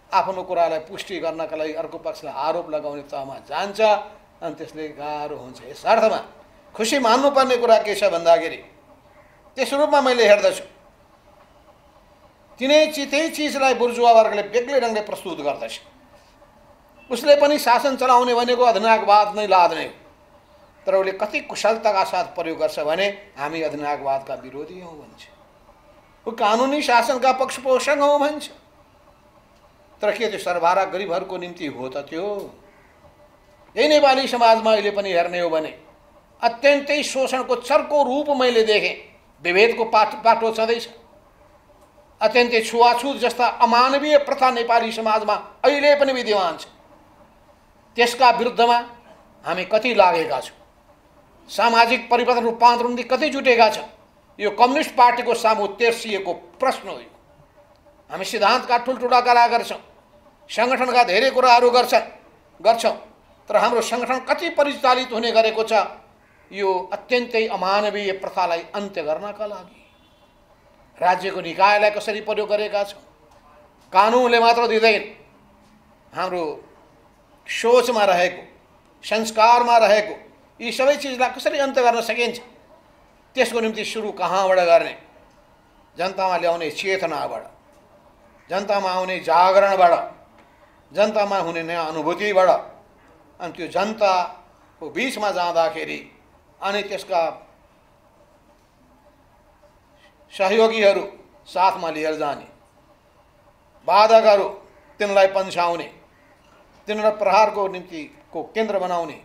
आफ्नो कुरालाई पुष्टि गर्नका लागि अर्को पक्षलाई आरोप लगाउने तहमा जान्छ अनि त्यसले गाह्रो हुन्छ। यस अर्थमा खुसी मान्नुपर्ने कुरा के छ भन्दाखेरि त्यस रूपमा मैले हेर्दछु त्यही चिजलाई बुर्जुवा वर्गले बेग्लै ढङ्गले प्रस्तुत गर्दछ। उसले पनि शासन चलाउने भनेको अधिनायकवाद नै लाद्ने हो, तर उसले कति कुशलताका साथ प्रयोग गर्छ भने हामी अधिनायकवादका विरोधी हौँ भन्छ, ऊ कानुनी शासनका पक्षपोषक हौँ भन्छ। तर के त्यो सर्वहारा गरिबहरूको निम्ति हो त? त्यो यही नेपाली समाजमा अहिले पनि हेर्ने हो भने अत्यन्तै शोषणको चर्को रूप मैले देखेँ। विभेदको पाटो छँदैछ, अत्यन्तै छुवाछुत जस्ता अमानवीय प्रथा नेपाली समाजमा अहिले पनि विद्यमान छ। त्यसका विरुद्धमा हामी कति लागेका छौँ, सामाजिक परिवर्तन रूपान्तरण कति जुटेका छौँ, यो कम्युनिस्ट पार्टीको सामु तेर्सिएको प्रश्न हो। हामी सिद्धान्तका ठुल्ठुला कुरा गर्छौँ, सङ्गठनका धेरै कुराहरू गर्छौँ, तर हाम्रो सङ्गठन कति परिचालित हुने गरेको छ यो अत्यन्तै अमानवीय प्रथालाई अन्त्य गर्नका लागि। राज्यको निकायलाई कसरी प्रयोग गरेका छौँ, कानुनले मात्र दिँदैन, हाम्रो सोचमा रहेको, संस्कारमा रहेको यी सबै चिजलाई कसरी अन्त्य गर्न सकिन्छ, त्यसको निम्ति सुरु कहाँबाट गर्ने? जनतामा ल्याउने चेतनाबाट, जनतामा आउने जागरणबाट, जनतामा हुने नयाँ अनुभूतिबाट। अनि त्यो जनताको बिचमा जाँदाखेरि अनि त्यसका सहयोगीहरू साथमा लिएर जाने, बाधकहरू तिनलाई पन्छाउने, तिनीहरूलाई प्रहारको निम्ति को केन्द्र बनाउने,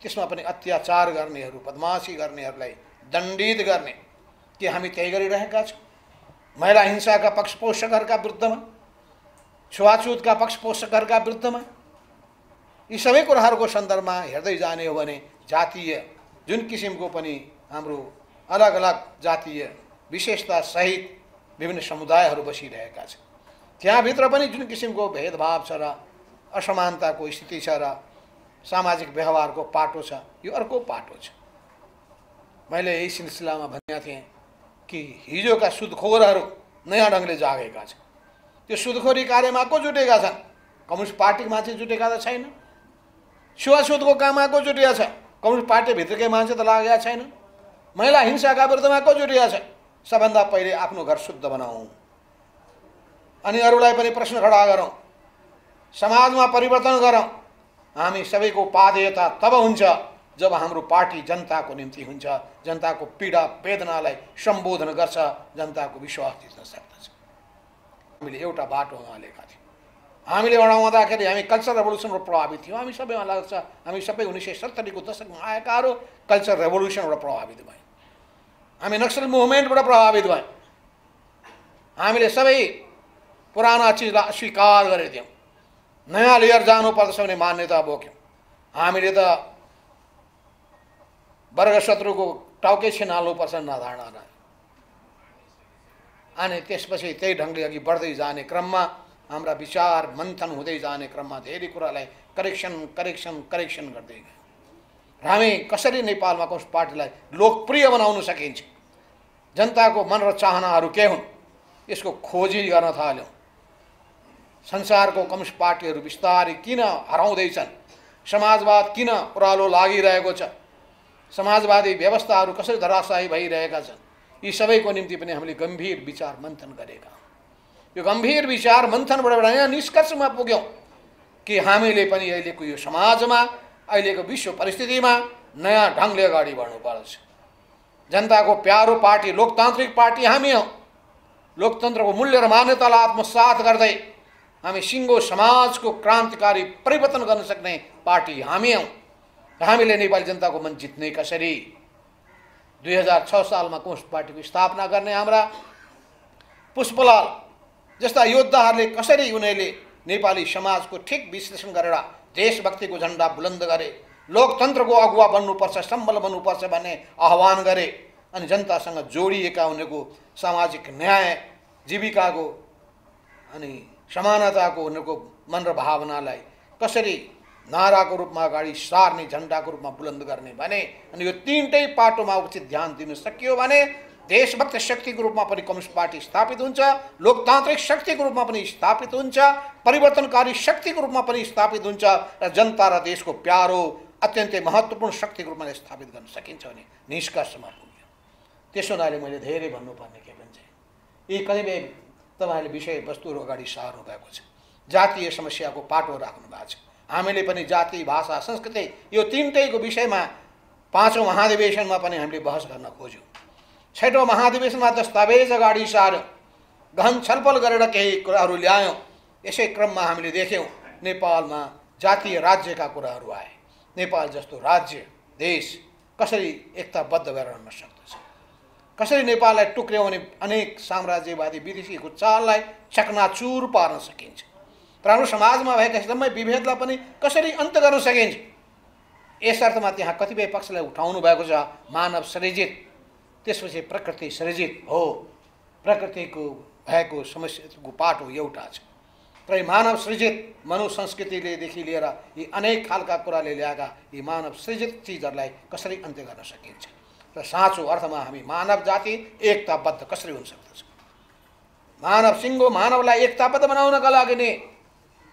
त्यसमा पनि अत्याचार गर्नेहरू, बदमासी गर्नेहरूलाई दण्डित गर्ने के हामी त्यही गरिरहेका छौँ? महिला हिंसाका पक्षपोषकहरूका विरुद्धमा, छुवाछुतका पक्षपोषकहरूका विरुद्धमा यी सबै कुराहरूको सन्दर्भमा हेर्दै जाने हो भने जातीय जुन किसिमको पनि हाम्रो अलग अलग जातीय विशेषता सहित विभिन्न समुदायहरू बसिरहेका छन्, त्यहाँभित्र पनि जुन किसिमको भेदभाव छ र असमानताको स्थिति छ र सामाजिक व्यवहारको पाटो छ, यो अर्को पाटो छ। मैले यही सिलसिलामा भनेका थिएँ कि हिजोका सुदखोरहरू नयाँ ढङ्गले जागेका छन्। त्यो सुदखोरी कार्यमा को जुटेका छन्? कम्युनिस्ट पार्टीको मान्छे जुटेका त छैन। छुवाछुतको काममा को जुटिया छ? कम्युनिस्ट पार्टीभित्रकै मान्छे त लागेका छैन। महिला हिंसाका विरुद्धमा को जुटिया छ? सबभन्दा पहिले आफ्नो घर शुद्ध बनाऊ अनि अरूलाई पनि प्रश्न खडा गरौँ, समाजमा परिवर्तन गरौँ। हामी सबैको पादेयता तब हुन्छ जब हाम्रो पार्टी जनताको निम्ति हुन्छ, जनताको पीडा वेदनालाई सम्बोधन गर्छ, जनताको विश्वास जित्न सक्दछ। हामीले एउटा बाटो उहाँलेका थियौँ। हामीले अडाउँदाखेरि हामी कल्चरल रेभोल्युसनबाट प्रभावित थियौँ। हामी सबैमा लाग्छ, हामी सबै 1970 को दशकमा आएकाहरू कल्चरल रेभोल्युसनबाट प्रभावित भयौँ। हामी नक्सल मुभमेन्टबाट प्रभावित भयौँ। हामीले सबै पुराना चिजलाई अस्वीकार गरेका थियौँ, नयाँ लिएर जानुपर्छ भन्ने मान्यता बोक्यौँ। हामीले त वर्ग शत्रुको टाउकै छिनाल्नुपर्छ धारणा रह्यो। अनि त्यसपछि त्यही ढङ्गले अघि बढ्दै जाने क्रममा हाम्रा विचार मन्थन हुँदै जाने क्रममा धेरै कुरालाई करेक्सन गर्दै गयो। र हामी कसरी नेपालमा कम्युनिस्ट पार्टीलाई लोकप्रिय बनाउन सकिन्छ, जनताको मन र चाहनाहरू के हुन्, यसको खोजी गर्न थाल्यौँ। संसारको कम्युनिस्ट पार्टीहरू बिस्तारै किन हराउँदैछन्, समाजवाद किन ओह्रालो लागिरहेको छ, समाजवादी व्यवस्थाहरू कसरी धराशायी भइरहेका छन्, यी सबैको निम्ति पनि हामीले गम्भीर विचार मन्थन गरेका। यो गम्भीर विचार मन्थनबाट यहाँ निष्कर्षमा पुग्यौँ कि हामीले पनि अहिलेको यो समाजमा, अहिलेको विश्व परिस्थितिमा नयाँ ढङ्गले अगाडि बढ्नुपर्छ। जनताको प्यारो पार्टी लोकतान्त्रिक पार्टी हामी हौँ। लोकतन्त्रको मूल्य र मान्यतालाई आत्मसात गर्दै हामी सिङ्गो समाजको क्रान्तिकारी परिवर्तन गर्न सक्ने पार्टी हामी हौँ। हामीले नेपाली जनताको मन जित्ने कसरी? 2006 सालमा कम्युनिस्ट पार्टीको स्थापना गर्ने हाम्रा पुष्पलाल जस्ता योद्धाहरूले कसरी उनीहरूले नेपाली समाजको ठिक विश्लेषण गरेर देशभक्तिको झन्डा बुलन्द गरे, लोकतन्त्रको अगुवा बन्नुपर्छ, सम्बल बन्नुपर्छ भन्ने आह्वान गरे, अनि जनतासँग जोडिएका उनीहरूको सामाजिक न्याय, जीविकाको अनि समानताको उनीहरूको मन र भावनालाई कसरी नाराको रूपमा अगाडि सार्ने, झन्डाको रूपमा बुलन्द गर्ने भने, अनि यो तीनटै पाटोमा उचित ध्यान दिन सकियो भने देशभक्त शक्तिको रूपमा पनि कम्युनिस्ट पार्टी स्थापित हुन्छ, लोकतान्त्रिक शक्तिको रूपमा पनि स्थापित हुन्छ, परिवर्तनकारी शक्तिको रूपमा पनि स्थापित हुन्छ, र जनता र देशको प्यारो अत्यन्तै महत्त्वपूर्ण शक्तिको रूपमा स्थापित गर्न सकिन्छ भने निष्कर्षमा पुग्यो। त्यसो हुनाले मैले धेरै भन्नुपर्ने के भन्छ, यी कतिपय तपाईँहरूले विषयवस्तुहरू अगाडि सार्नु भएको छ, जातीय समस्याको पाटो राख्नु भएको छ। हामीले पनि जाति, भाषा, संस्कृति यो तीनटैको विषयमा 5औं महाधिवेशनमा पनि हामीले बहस गर्न खोज्यौँ। 6औं महाधिवेशनमा दस्तावेज अगाडि सार्यौँ, गहन छलफल गरेर केही कुराहरू ल्यायौँ। यसै क्रममा हामीले देख्यौँ नेपालमा जातीय राज्यका कुराहरू आए। नेपाल जस्तो राज्य देश कसरी एकताबद्ध भएर रहन सक्दछ, कसरी नेपाललाई टुक्र्याउने अनेक साम्राज्यवादी विदेशीको चाललाई चकनाचुर पार्न सकिन्छ, र हाम्रो समाजमा भएका एकदमै विभेदलाई पनि कसरी अन्त्य गर्न सकिन्छ। यस अर्थमा त्यहाँ कतिपय पक्षलाई उठाउनु भएको छ मानव सृजित, त्यसपछि प्रकृति सृजित हो। प्रकृतिको भएको समस्याको पाटो एउटा छ, र मानव सृजित मनुसंस्कृतिलेदेखि लिएर यी अनेक खालका कुराले ल्याएका यी मानव सृजित चिजहरूलाई कसरी अन्त्य गर्न सकिन्छ, र साँचो अर्थमा हामी मानव जाति एकताबद्ध कसरी हुन सक्दछ। मानव सिङ्गो मानवलाई एकताबद्ध बनाउनका लागि नै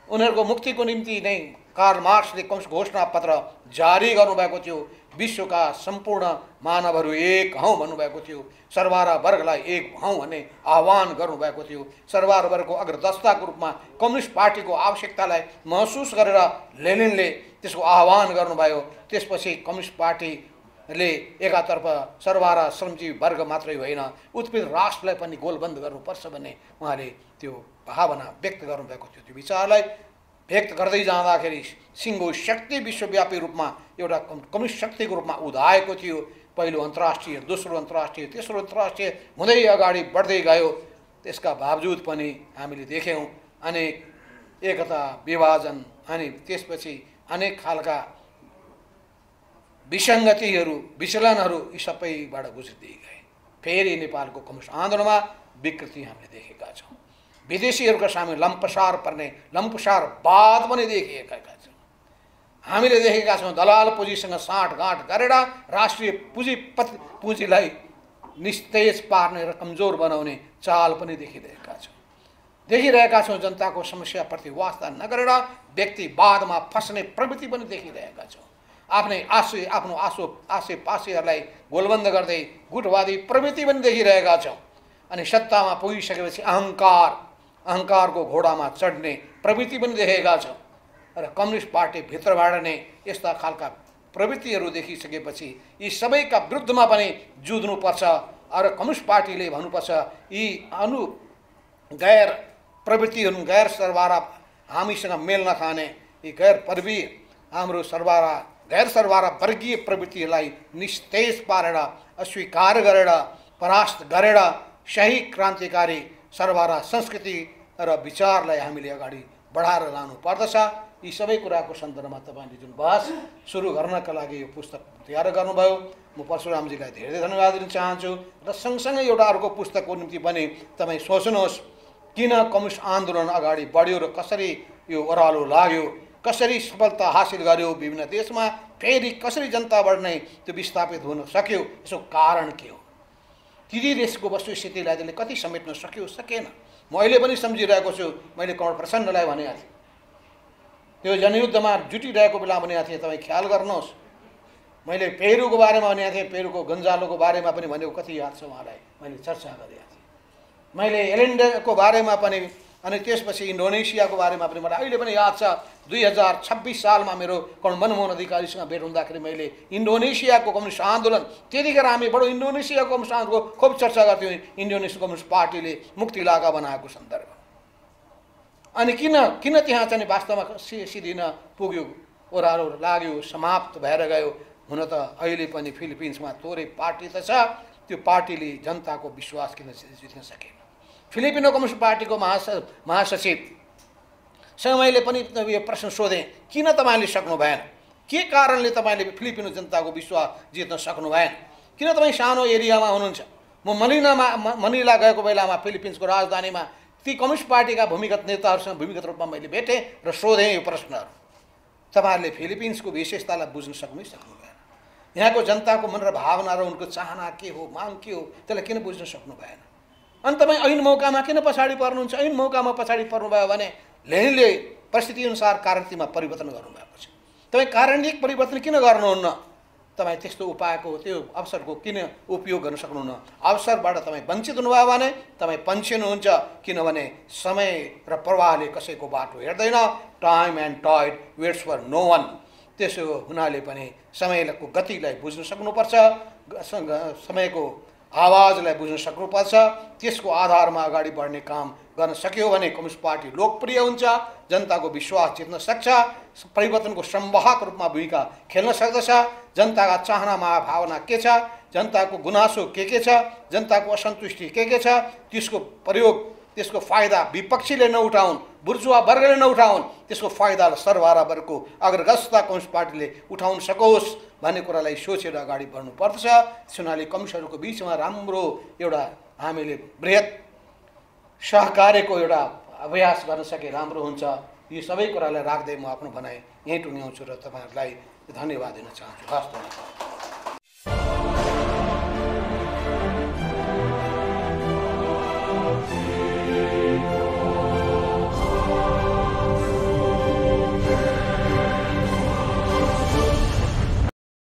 उनीहरूको मुक्तिको निम्ति नै कार्ल मार्क्सले कम्युनिस्ट घोषणा पत्र जारी गर्नुभएको थियो। विश्वका सम्पूर्ण मानवहरू एक हौँ भन्नुभएको थियो, सर्वहारा वर्गलाई एक हौँ भन्ने आह्वान गर्नुभएको थियो। सर्वहारा वर्गको अग्रदस्ताको रूपमा कम्युनिस्ट पार्टीको आवश्यकतालाई महसुस गरेर लेनिनले त्यसको आह्वान गर्नुभयो। त्यसपछि कम्युनिस्ट पार्टीले एकातर्फ सर्वहारा श्रमजीवी वर्ग मात्रै होइन उत्पीडित राष्ट्रलाई पनि गोलबन्द गर्नुपर्छ भन्ने उहाँले त्यो भावना व्यक्त गर्नुभएको थियो। त्यो विचारलाई व्यक्त गर्दै जाँदाखेरि सिङ्गो शक्ति विश्वव्यापी रूपमा एउटा कम्युनिस्ट शक्तिको रूपमा उदाएको थियो। पहिलो अन्तर्राष्ट्रिय, दोस्रो अन्तर्राष्ट्रिय, तेस्रो अन्तर्राष्ट्रिय हुँदै अगाडि बढ्दै गयो। त्यसका बावजुद पनि हामीले देख्यौँ अनेक एकता, विभाजन अनि त्यसपछि अनेक खालका विसङ्गतिहरू, विचलनहरू यी सबैबाट गुज्रिँदै गए। फेरि नेपालको कम्युनिस्ट आन्दोलनमा विकृति हामीले देखेका छौँ। विदेशीहरूका सामु लम्पसार पर्ने लम्पसारवाद पनि देखिएका छौँ। हामीले देखेका छौँ दलाल पुँजीसँग साँठगाँठ गरेर राष्ट्रिय पुँजीलाई निस्तेज पार्ने र कमजोर बनाउने चाल पनि देखिरहेका छौँ। जनताको समस्याप्रति वास्ता नगरेर व्यक्तिवादमा फस्ने प्रवृत्ति पनि देखिरहेका छौँ। आफ्नो आसेपासेहरूलाई गोलबन्द गर्दै गुटवादी प्रवृत्ति पनि देखिरहेका छौँ। अनि सत्तामा पुगिसकेपछि अहङ्कारको घोडामा चढ्ने प्रवृत्ति पनि देखेका छौँ। र कम्युनिस्ट पार्टी भित्रबाट नै यस्ता खालका प्रवृत्तिहरू देखिसकेपछि यी सबैका विरुद्धमा पनि जुझ्नुपर्छ र कम्युनिस्ट पार्टीले भन्नुपर्छ यी गैर प्रवृत्तिहरू गैर सरबारा हामीसँग मेल नखाने यी गैर पर्वीय हाम्रो सरबारा गैर सरबारा वर्गीय प्रवृत्तिहरूलाई निस्तेज पारेर अस्वीकार गरेर परास्त गरेर सही क्रान्तिकारी सरबारा संस्कृति र विचारलाई हामीले अगाडि बढाएर लानु पर्दछ। यी सबै कुराको सन्दर्भमा तपाईँले जुन बहस सुरु गर्नका लागि यो पुस्तक तयार गर्नुभयो, म परशुरामजीलाई धेरै धन्यवाद दिन चाहन्छु। र सँगसँगै एउटा अर्को पुस्तकको निम्ति पनि तपाईँ सोच्नुहोस् किन कम्युनिस्ट आन्दोलन अगाडि बढ्यो र कसरी यो ओह्रालो लाग्यो, कसरी सफलता हासिल गर्यो विभिन्न देशमा, फेरि कसरी जनताबाट नै त्यो विस्थापित हुन सक्यो, यसको कारण के हो, ती देशको वस्तुस्थितिलाई त्यसले कति समेट्न सक्यो सकेन। म अहिले पनि सम्झिरहेको छु, मैले कमल प्रचण्डलाई भनेको थिएँ त्यो जनयुद्धमा जुटिरहेको बेला भनेको थिएँ, तपाईँ ख्याल गर्नुहोस्। मैले पेरुको बारेमा भनेको थिएँ, पेरुको गन्जालोको बारेमा पनि भनेको कति याद छ उहाँलाई, मैले चर्चा गरेको थिएँ। मैले एलेन्डेको बारेमा पनि अनि त्यसपछि इन्डोनेसियाको बारेमा पनि मलाई अहिले पनि याद छ। 2026 सालमा मेरो मनमोहन अधिकारीसँग भेट हुँदाखेरि मैले इन्डोनेसियाको कम्युनिस्ट आन्दोलन, त्यतिखेर हामी बडो इन्डोनेसियाको कम्युनिस्ट आन्दोलनको खुब चर्चा गर्थ्यौँ, इन्डोनेसिया कम्युनिस्ट पार्टीले मुक्ति लागा बनाएको सन्दर्भ। अनि किन त्यहाँ चाहिँ वास्तवमा सिधिन पुग्यो, ओह्रालो लाग्यो, समाप्त भएर गयो। हुन त अहिले पनि फिलिपिन्समा थोरै पार्टी त छ, त्यो पार्टीले जनताको विश्वास किन जित्न सकेन। फिलिपिनो कम्युनिस्ट पार्टीको महासचिवसँग मैले पनि यो प्रश्न सोधेँ, किन तपाईँले सक्नु भएन, के कारणले तपाईँले फिलिपिनो जनताको विश्वास जित्न सक्नु भएन, किन तपाईँ सानो एरियामा हुनुहुन्छ। म मनिला गएको बेलामा फिलिपिन्सको राजधानीमा ती कम्युनिस्ट पार्टीका भूमिगत नेताहरूसँग भूमिगत रूपमा मैले भेटेँ र सोधेँ यो प्रश्नहरू। तपाईँहरूले फिलिपिन्सको विशेषतालाई बुझ्न सक्नु भएन, यहाँको जनताको मन र भावना र उनको चाहना के हो, माग के हो, त्यसलाई किन बुझ्न सक्नु भएन। अनि तपाईँ ऐन मौकामा किन पछाडि पर्नुहुन्छ। ऐन मौकामा पछाडि पर्नुभयो भने लेनिनले परिस्थितिअनुसार कार्यनीतिमा परिवर्तन गर्नुभएको छ, तपाईँ कार्यनीतिक परिवर्तन किन गर्नुहुन्न। तपाईँ त्यस्तो उपायको त्यो अवसरको किन उपयोग गर्न सक्नुहुन्न। अवसरबाट तपाईँ वञ्चित हुनुभयो भने तपाईँ पन्छिनुहुन्छ, किनभने समय र प्रवाहले कसैको बाटो हेर्दैन। Time and tide waits for no one. त्यसो हुनाले पनि समयको गतिलाई बुझ्न सक्नुपर्छ, समयको आवाजलाई बुझ्न सक्नुपर्छ। त्यसको आधारमा अगाडि बढ्ने काम गर्न सक्यो भने कम्युनिस्ट पार्टी लोकप्रिय हुन्छ, जनताको विश्वास जित्न सक्छ, परिवर्तनको संवाहक रूपमा भूमिका खेल्न सक्दछ। जनताका चाहना भावना के छ, जनताको गुनासो के छ, जनताको असन्तुष्टि के छ, त्यसको प्रयोग, त्यसको फाइदा विपक्षीले नउठाउन्, बुर्जुवा वर्गले नउठाउन्, त्यसको फाइदा सरबारा वर्गको अग्रगस्ता कम्युनिस्ट पार्टीले उठाउन सकोस् भन्ने कुरालाई सोचेर अगाडि बढ्नु पर्दछ। सुनाली कम्युनिस्टहरूको बिचमा राम्रो एउटा हामीले बृहत सहकार्यको एउटा अभ्यास गर्न सके राम्रो हुन्छ। यी सबै कुरालाई राख्दै म आफ्नो भनाइ यहीँ टुङ्ग्याउँछु र तपाईँहरूलाई धन्यवाद दिन चाहन्छु। हस्।